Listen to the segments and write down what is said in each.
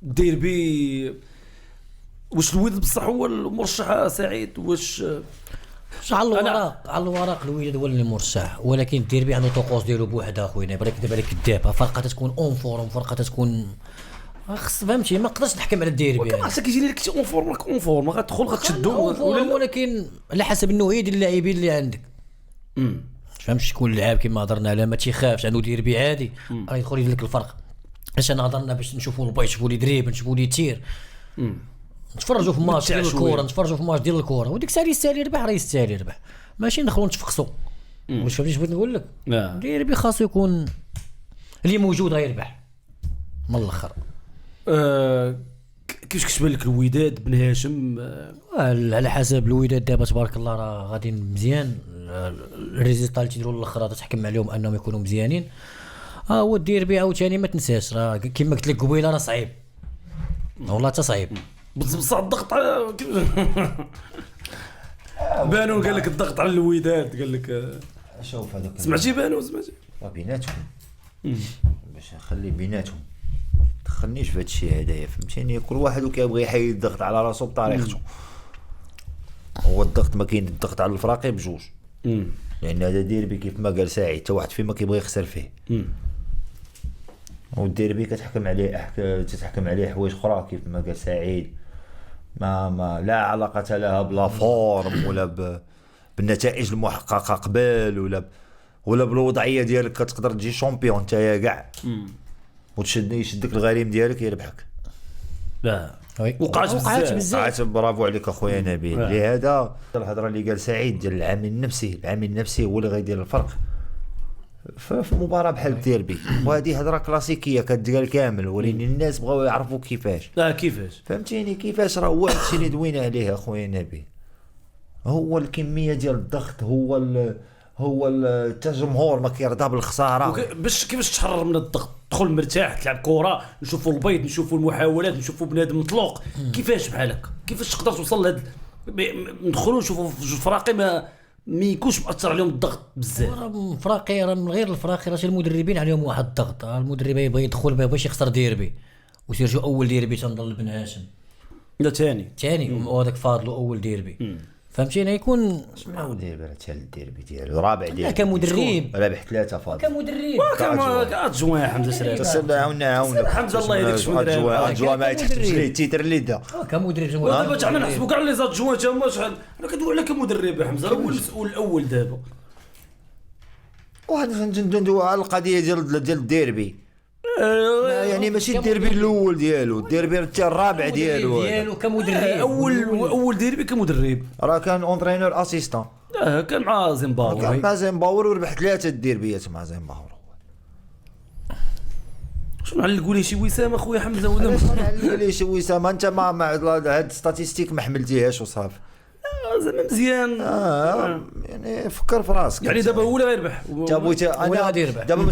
الديربي واش الوداد بصح هو المرشح سعيد؟ واش على الورق الوداد هو اللي مرشح، ولكن الديربي عنده طقوس ديالو بوحدها اخويا. برك دابا عليك الدابه فرقه تكون اون فورم، فرقه تكون خص فهمتي. ما نقدرش نحكم على الديربي يعني حتى كيجي لك اون فورم غتدخل غتشدو، ولكن على حسب النوعيه ديال اللاعبين اللي عندك. فهمت شكون اللاعب كما هضرنا على ما تيخافش عنده ديربي عادي راه يدخل يدير لك الفرق. اش انا هضرنا باش نشوفوا الباي، نشوفوا لي دريب، نشوفوا لي تير، نتفرجوا في ماتش ديال الكره، نتفرجوا في ماتش ديال الكره، وديك الساعه يستاهل يربح راه يستاهل يربح، ماشي ندخلوا نتفقسوا. واش فهمتي بغيت نقول لك؟ الديربي خاصو يكون اللي موجود غيربح من الاخر. كيفاش كتبان لك الوداد بن هاشم؟ على حسب الوداد دابا تبارك الله راه غاديين مزيان، الريزلت اللي تيديروا الاخر تحكم عليهم انهم يكونوا مزيانين. هو الديربي عاوتاني ما تنساش راه كما قلت لك قبيله راه صعيب والله حتى صعيب بصح الضغط بانو قال لك الضغط على الوداد، قال لك شوف هذوك سمعتي بانو بيناتهم باش نخلي بيناتهم تدخلنيش في هذا الشيء هذايا فهمتيني. كل واحد وكيبغي يحيد الضغط على راسو بطريقته. هو الضغط ما كاين الضغط على الفراقي بجوج، لان هذا ديربي كيف ما قال سعيد حتى واحد فيما كيبغي يخسر فيه. والديربي كتحكم عليه حوايج اخرى كيف ما قال سعيد، ما لا علاقه لها بلا فورم ولا بالنتائج المحققه قبل ولا بالوضعيه ديالك. كتقدر تجي شامبيون نتايا كاع يشدك الغريم ديالك يربحك. لا وقعت بزاف. برافو عليك اخويا نبيل. لهذا الهضره اللي قال سعيد ديال العامل النفسي هو اللي غيدير الفرق في المباراه بحال الديربي. وهذه هضره كلاسيكيه كتقال كامل، ولكن الناس بغاو يعرفوا كيفاش. كيفاش فهمتيني كيفاش؟ راه هو هادشي اللي دوينا عليه اخويا نبيل، هو الكميه ديال الضغط، هو الجمهور ما كيرضى بالخساره. باش كيفاش تحرر من الضغط؟ تدخل مرتاح تلعب كره، نشوفوا البيض، نشوفوا المحاولات، نشوفوا بنادم مطلوق. كيفاش بحال هكا؟ كيفاش تقدر توصل لهاد ندخلوا نشوفوا في فراقي ما يكونش مأثر عليهم الضغط بزاف؟ راه فراقي راه من غير الفراقي راه المدربين عليهم واحد الضغط. المدرب يبغي يدخل باش يخسر ديربي ويسير اول ديربي تنضل بن هاشم، لا ثاني وهذاك فاضلو اول ديربي. فهمتيني يكون شنو ديربي حتى الديربي ديالو رابع ديالو كمدرب رابح 3 فاضل كمدرب كأجوان حمزه شريف عاوننا حمزه الله يديك شو أجوا ما يتحسبش ليه التيتر اللي دا كمدرب. ودابا حنا نحسبوا كاع لي زادجوان تما شحال. انا كندوي على كمدرب حمزه هو المسؤول الاول دابا. وهذا ندوي على القضيه ديال الديربي. يعني ماشي الديربي الاول ديالو، الديربي حتى الرابع ديالو كمدرب. اول ديربي كمدرب راه كان اونترينور اسيستون. كان مع زيمباور وربح 3 الديربيات مع زيمباور. شنو نعلقوا ليه شي وسام اخويا حمزه ولا نعلقوا ليه شي وسام؟ انت ما هاد ستاتيستيك ما حملتيهاش وصافي. زعما مزيان. يعني فكر في راسك. يعني دابا هو اللي غيربح. انا دابا ما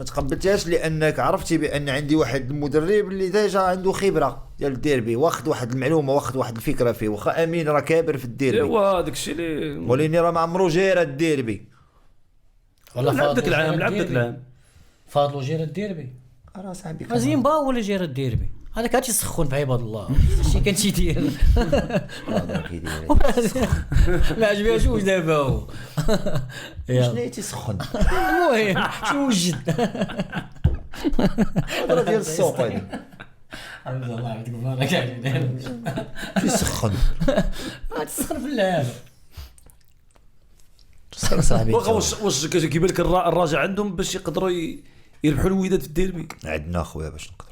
تقبلتيهاش لانك عرفتي بان عندي واحد المدرب اللي ديجا عنده خبره ديال الديربي، واخد واحد المعلومه، واخد واحد الفكره فيه. واخا امين راه كابر في الديربي، ايوا داك الشيء اللي ولكن راه ما عمرو جير الديربي. لعب داك العام فاضلو جير الديربي. راه صاحبي زين با ولا جير الديربي هذاك هاتي سخون في عباد الله. شي كان شي دير ما عجبهاش واش دابا هو شنو تيسخن. المهم شنو وجد راه ديال السوق هذه. الله يعطيك البركه علينا. تيسخن تسخن في اللعب صاحبي. واش كيبان لك الراجع عندهم باش يقدروا يربحوا الوداد في الديربي؟ عندنا اخويا باش نقدروا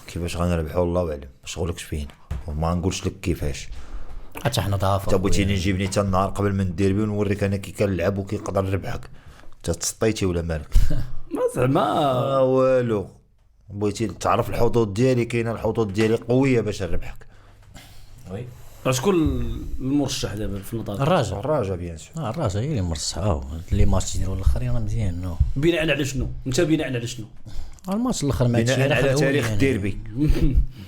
كيفاش غنربحوا الله اعلم. ما شغلكش فينا وما نقولش لك كيفاش. حتى حنا ضعاف. انت بغيتيني نجيبني حتى النهار قبل من الديربي ونوريك انا كي كنلعب وكي نقدر نربحك. انت تسطيتي ولا مالك؟ ما زعما والو. بغيتي تعرف الحظوظ ديالي، كاينه الحظوظ ديالي قويه باش نربحك. وي شكون المرشح دابا في النظام؟ الرجاء بيان سور. الرجاء هي اللي مرشحه. اللي ماتش ديالو الاخرين راه مزيان. بناء على شنو؟ انت بناء على شنو؟ الماتش الاخر مع بناء على تاريخ الديربي.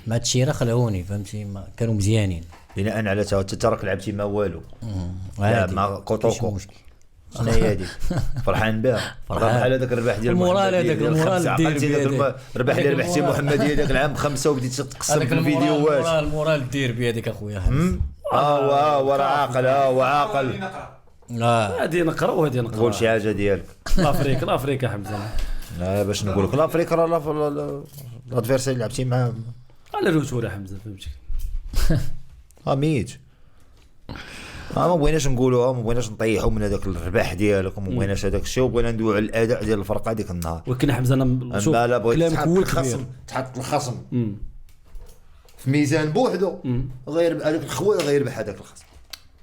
مع التشيره خلعوني فهمتي، كانوا مزيانين. بناء على انت راك لعبتي ما والو. لا ما كوطوكو شنو هي هذيك فرحان بها بحال هذاك الربح ديال المورال هذاك المورال عقلتي ذاك الربح اللي ربحتي محمديه ذاك العام ب5 وبديتي تقسم في الفيديوهات المورال الديربي هذيك اخويا وراه عاقل وعاقل هذه نقرا وهذه نقرا قول شي حاجه ديالك الافريقيا حمزه لا باش نقول لك الافريقيا راه الادفيرسير اللي لعبتي معاه على الروتوره حمزه فهمتي ميت ما بغيناش نقولوها ما بغيناش نطيحوا من هذاك الربح ديالك وما بغيناش هذاك الشيء وبغينا ندويو على الاداء ديال الفرقه ديك النهار ولكن حمزه انا شوف لا بغيت كلام كول كبير تحط الخصم في ميزان بوحدو غير هذاك الخوي غير بهذاك الخصم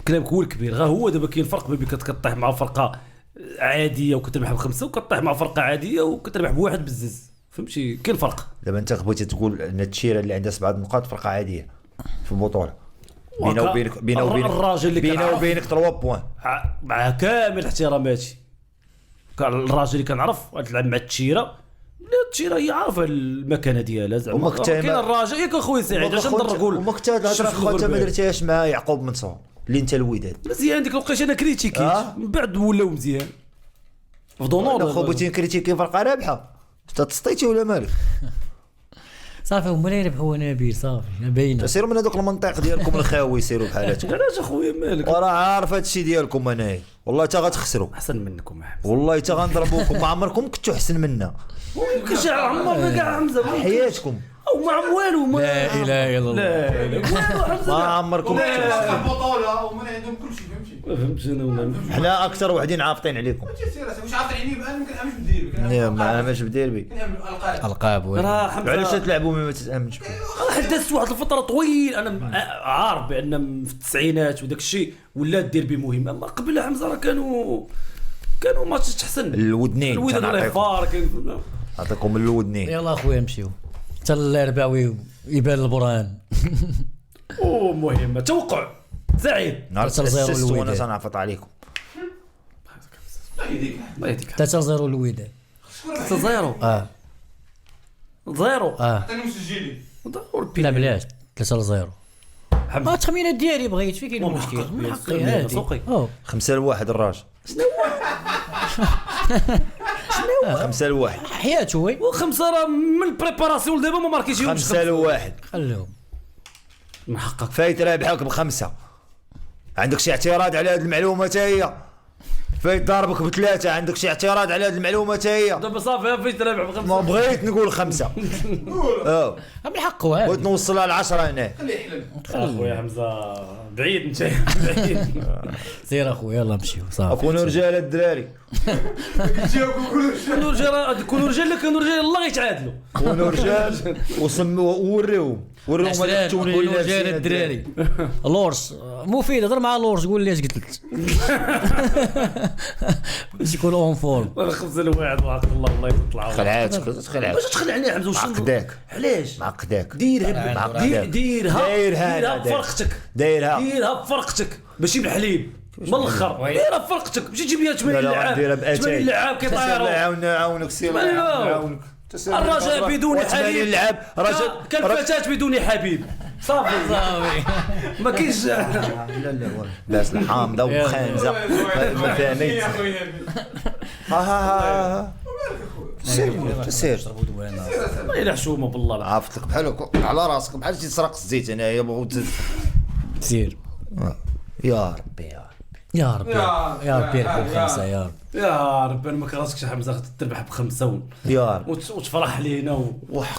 كلام كول كبير غا هو دابا كاين فرق بين كتطيح مع فرقه عاديه وكتربح ب5 وكتطيح مع فرقه عاديه وكتربح بواحد بالزز فهمتي كاين فرق دابا انت بغيتي تقول ان التشيره اللي عندها 7 نقاط فرقه عاديه في البطوله بينه وبينك 3 بوان مع كامل احتراماتي الراجل اللي كنعرف تلعب مع التشيره لا التشيره هي عارفه المكانه ديالها زعما كاين الراجل ياك اخويا سعيد علاش نقول وما كنت هاد الهضره انت ما درتيهاش مع يعقوب منصور اللي انت الوداد مزيان ديك الوقيته انا كريتيكيت من بعد ولاو مزيان في دونور خو بغيتي نكريتيكي فرقه رابحه انت تسطيتي ولا مالك صافي هما اللي يربحوا نبيل صافي باينه سيروا من هذوك المنطق ديالكم الخاوي سيروا بحالاتكم علاش اخويا مالك وراه عارف هذا الشيء ديالكم انايا والله حتى غتخسروا احسن منكم والله حتى غنضربوكم ما عمركم كنتوا احسن منا ويمكنش عمرنا كاع حمزه حياتكم او ما والو ما لا اله الا الله ما عمركم بطوله ومن عندهم كل شيء فهمت انا حنا اكثر وحدين عافطين عليكم واش عارفين عليه بان ممكن امش بدير ما عامش بديربي القاب راه حمزه علاش تلعبوا ما تتامنش حدثت واحد الفتره طويل انا عارف بان في التسعينات وداك الشيء ولا الديربي مهم اما قبل حمزه راه كانوا ماتش تحسن الودنين الوداد الفار نعطيكم الودنين يلا اخويا نمشيو حتى الاربعوي يبان البرهان مهمه توقع سعيد نهار 3-0 وانا تنعفط عليكم 3-0 الوداد 3-0 0 عطيني مسجلين لا بلاش 3-0 حمد التخمينات ديالي بغيت فين كاين المشكل من حقي هادي 5-1 الراجل 5-1 حياته وي وخمسه راه من البريباراسيون دابا ما ماركيتيهمش 5-1 خلوهم من حقك فايت رابحك ب5 عندك شي اعتراض على هذه المعلومه حتى هي فايت ضاربك ب3 عندك شي اعتراض على هذه المعلومه حتى هي دابا صافي فايت رابح بخمسه ما بغيت نقول 5 من حقه هادي بغيت نوصلها ل10 هنا خليه يحلم اخويا حمزه بعيد انت بعيد سير اخويا يلا نمشيو صافي كونوا رجال الدراري كانوا رجال الله يتعادلوا كونوا رجال وسموا وريهم هذاك التوني اللي لابسين الدراري لورس مفيد هضر مع لورس قول لي اش قلت لك باش يكون اون فورم 5-1 وعقل الله يطلع خلعاتك باش تخلعني حمزه وش عقداك علاش معقداك ديرها بفرقتك ديرها بفرقتك ماشي بالحليب من الاخر ديرها بفرقتك ماشي تجيب لي 80 لاعب 80 لاعب كيطيروا عاونك سير نعاونك الرجاء بدون حبيب لعب رجل كالفتاة بدون حبيب صافي ما كاينش لا باس الحامضه وخانزه ما فاهمين سير والله حشومه بالله عافتك بحال على راسك بحال شي تسرق الزيت هنايا بغيت سير يا ربي يا ربي يربحوا 5 يا رب يا ربي انا ما كرهتكش حمزه تربح ب5 يا رب وتفرح لينا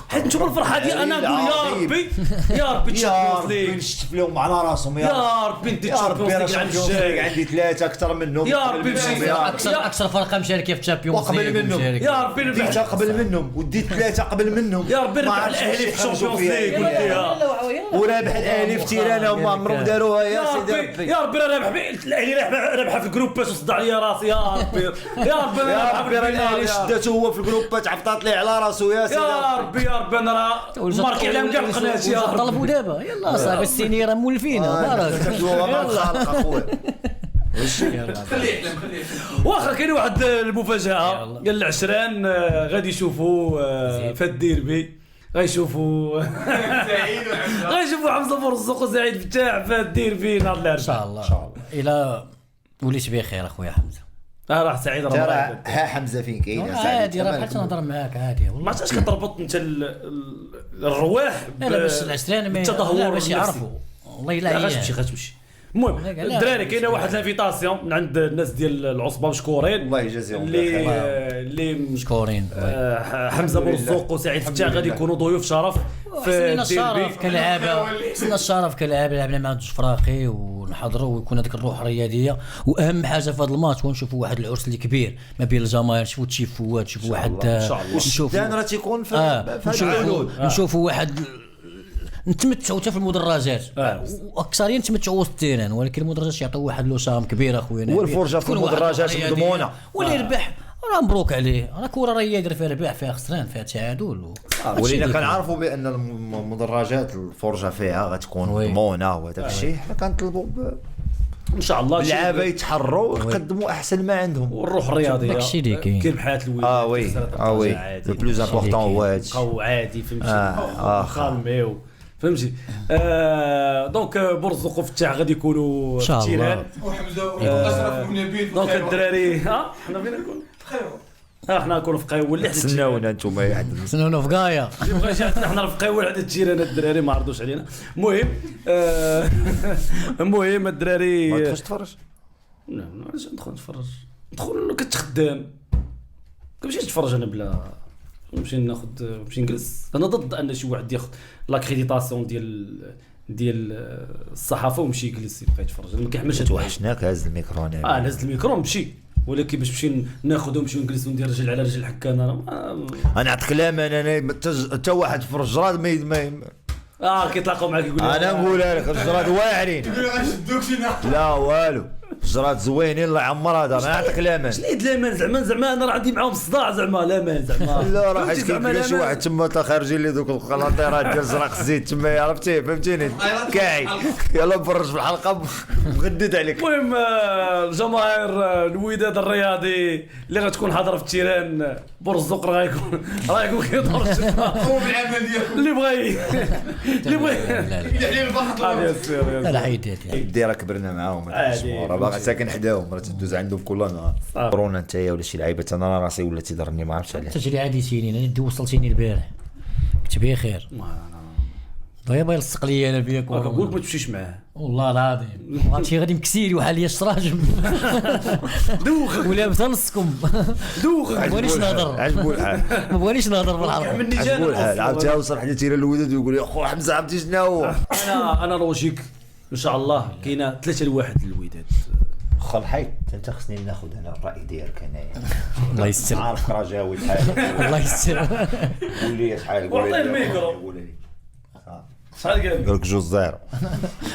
حيت نشوف الفرحه دي انا نقول يا ربي تشامبيونز ليغ نشتف لهم على راسهم يا ربي ندي تشامبيونز ليغ عند الجاي عندي 3 اكثر منهم يا ربي نمشي اكثر فرقه مشاركه في الشامبيونز وقبل منهم يا ربي ديتها قبل منهم وديت 3 قبل منهم يا ربي نربح الاهلي في الشامبيونز ليغ ورابح الاهلي في تيران هما عمرهم داروها يا سيدي ربي يا ربي رابح الاهلي رابح في الجروب باش صدع لي راسي يا ربي يا ربي الاهلي شدته هو في الجروبات عفطات ليه على راسو يا سيدي يا ربي انا راه ماركي عليهم كاع القناه يا ربي طلبوا دابا يلا صافي السيني راه مولفينا بارك خليه يحلم واخا كاين واحد المفاجاه قال العشران غادي يشوفوا في الديربي غيشوفوا حمزه مرزوق وسعيد فتاح في الديربي نهار الاربعاء ان شاء الله الى وليت بخير اخويا حمزه راه سعيد ترى راه ها حمزه فين كاين يا عادي راه سعيد بحال نهضر معاك عادي ما والله. عرفتش كتربط انت الرواح لا باش العسران ما بالتدهور باش يعرفوا والله لا لا غتمشي غتمشي. المهم لا، الدراري كاينه واحد لافيتاسيون من عند الناس ديال العصبه مشكورين الله يجازيهم اللي بخير. اللي مشكورين حمزه برزوق وسعيد فتاح غادي يكونوا ضيوف شرف في سنينا الديربي. الشرف كلعابه سنينا الشرف كلعابه لعبنا مع جوج فراقي ونحضروا ويكون هذيك الروح الرياضيه. واهم حاجه في هذا الماتش هو نشوفوا واحد العرس اللي كبير ما بين الجماهير. نشوفوا تشيفوات نشوفوا واحد إن شاء الله. الشدان راه تيكون في هذا الحدود. نشوفوا واحد نتمتعوا حتى في المدرجات واكثرين نتمتعوا وسط التيران ولكن المدرجات يعطيو واحد لوسام كبير اخويا. والفرجه في تكون واحد المدرجات الرياضية. مضمونه. واللي يربح راه مبروك عليه. راه كره راه يدير فيها ربح فيها خسران فيها تعادل ولينا كنعرفوا بان المدرجات الفرجه فيها غتكون وي. مضمونه وهذاك الشيء. حنا كنطلبوا ان شاء الله اللعابه يتحروا ويقدموا احسن ما عندهم. والروح الرياضيه داكشي اللي كاين. كاين بحال الوداد وي لو بلوز امبورطون هو هادشي. بقاو عادي فهمتي آخر. خالميو فهمتي. دونك برزق وفتاح غادي يكونوا إن شاء في التيران. وحمزه واشرف ونبيل دونك الدراري حنا فين نكون حنا نكونوا في قايول اللي حدا تسناونا نتوما يا سنونو في غايه يبغى شاتنا حنا في قايول عند الجيران الدراري ما عرضوش علينا. المهم المهم الدراري ما تخش تفرج. لا علاش ندخل نتفرج ندخل كتخدم كنمشي نتفرج انا بلا نمشي نمشي نجلس. انا ضد ان شي واحد ياخذ لاكريديتاسيون ديال الصحافه ويمشي يجلس يبقى يتفرج. انا ما كيحملش هاد الواحد. توحشناك هاز الميكرو نهز الميكرو نمشي ولكن باش نمشي ناخذ ونمشي ونجلس وندير رجل على رجل حكا انا انا نعطيك الامان. حتى واحد في الرجراد ما كيتلاقاو معاك يقول انا نقولها لك الرجراد واعرين يقولوا غنشدوك شي لا والو. الرجراد زوينين الله يعمر هذا. انا نعطيك الامان. شنو الامان زعما انا راه عندي معاهم الصداع زعما الامان زعما لا راه حيت زعما كاين شي واحد تما خارجين لي دوك القلاطيرات ديال زرق الزيت تما عرفتي فهمتيني كاعي يلا نفرج في الحلقه مغدد عليك. المهم الجماهير الوداد الرياضي اللي غتكون حاضره في التيران برزق راه غيكون كيدور هو بالعمل ديالو اللي بغى يدير عليه البحر. لا لا حيدات دي راه كبرنا معاهم راه باغي ساكن حداهم راه تدوز عندهم كل نهار. كورونا نتايا ولا شي لعيبه انا راسي ولا تيضرني ما عرفتش علاش. تجري عاديتيني انا ندي وصلتيني البارح كنت بخير ضيابه يلصق لي انا بيا كنقول لك ما تمشيش معاه والله العظيم هادشي غادي مكسيري وحال لي الشراجم دوخ ولا نصكم دوخ ما بغانيش نهضر عجبو الحال ما بغانيش نهضر في الحلقه مني عجبو الحال. جانا عاود توصل حدا تيرا الوداد ويقول يا خو حمزه عرفتي شنو هو. انا لوجيك ان شاء الله كاينه 3-1 للوداد. خو الحيط انت خصني ناخذ انا الراي ديالك انايا. الله يستر عارف رجاوي شحال الله يستر قول لي شحال وعطيه الميكرو. قول لي شحال قال قال لك 2-0.